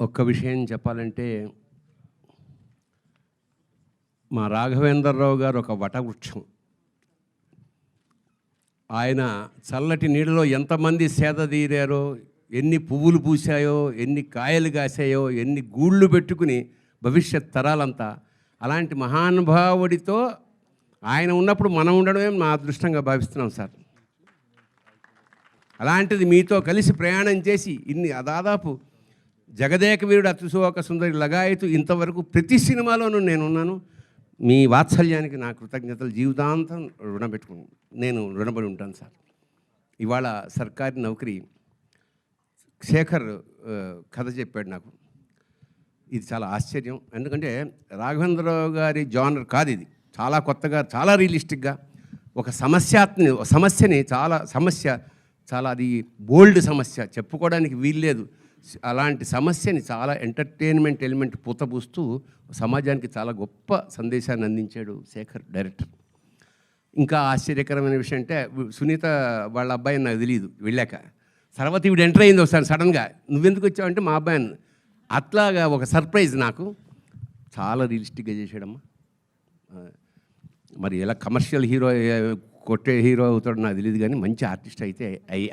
ఒక్క విషయం చెప్పాలంటే మా రాఘవేంద్రరావు గారు ఒక వటవృక్షం. ఆయన చల్లటి నీడలో ఎంతమంది సేద తీరారో, ఎన్ని పువ్వులు పూసాయో, ఎన్ని కాయలు కాసాయో, ఎన్ని గూళ్ళు పెట్టుకుని భవిష్యత్ తరాలంతా అలాంటి మహానుభావుడితో ఆయన ఉన్నప్పుడు మనం ఉండడమే మా అదృష్టంగా భావిస్తున్నాం సార్. అలాంటిది మీతో కలిసి ప్రయాణం చేసి ఇన్ని దాదాపు జగదేక వీరుడు అతిశోక సుందరి లగాయతు ఇంతవరకు ప్రతి సినిమాలోనూ నేనున్నాను. మీ వాత్సల్యానికి నా కృతజ్ఞతలు జీవితాంతం నేను రుణపడి ఉంటాను సార్. ఇవాళ సర్కారీ నౌకరీ శేఖర్ కథ చెప్పాడు నాకు. ఇది చాలా ఆశ్చర్యం. ఎందుకంటే రాఘవేంద్రరావు గారి జానర్ కాదు ఇది. చాలా కొత్తగా, చాలా రియలిస్టిక్గా ఒక సమస్యని చాలా అది బోల్డ్ సమస్య, చెప్పుకోవడానికి వీల్లేదు. అలాంటి సమస్యని చాలా ఎంటర్టైన్మెంట్ ఎలిమెంట్ పూతపూస్తూ సమాజానికి చాలా గొప్ప సందేశాన్ని అందించాడు శేఖర్ డైరెక్టర్. ఇంకా ఆశ్చర్యకరమైన విషయం అంటే సునీత వాళ్ళ అబ్బాయి నాకు తెలియదు. వెళ్ళాక తర్వాత ఇవిడ ఎంటర్ అయింది ఒకసారి సడన్గా, నువ్వెందుకు వచ్చావంటే మా అబ్బాయిని, అట్లాగా ఒక సర్ప్రైజ్ నాకు. చాలా రియలిస్టిక్గా చేశాడమ్మా. మరి ఎలా కమర్షియల్ హీరో కొట్టే హీరో అవుతాడు నాకు తెలియదు, కానీ మంచి ఆర్టిస్ట్ అయితే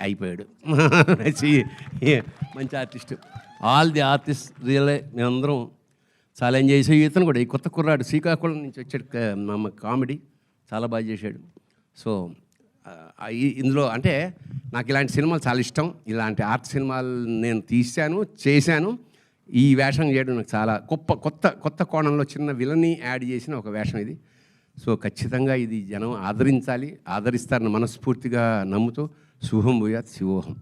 అయిపోయాడు. మంచి ఆర్టిస్ట్. ఆల్ ది ఆర్టిస్ట్ రియలే మేమందరం చాలా ఎంజాయ్ చేసాం. ఇతను కూడా ఈ కొత్త కుర్రాడు శ్రీకాకుళం నుంచి వచ్చాడు, మా కామెడీ చాలా బాగా చేశాడు. సో ఇందులో అంటే నాకు ఇలాంటి సినిమాలు చాలా ఇష్టం. ఇలాంటి ఆర్ట్ సినిమాలు నేను చేశాను. ఈ వేషం చేయడం నాకు చాలా కొత్త కోణంలో చిన్న విలని యాడ్ చేసిన ఒక వేషం ఇది. సో ఖచ్చితంగా ఇది జనం ఆదరిస్తారని మనస్ఫూర్తిగా నమ్ముతూ శుభం భూయాత్ శివోహం.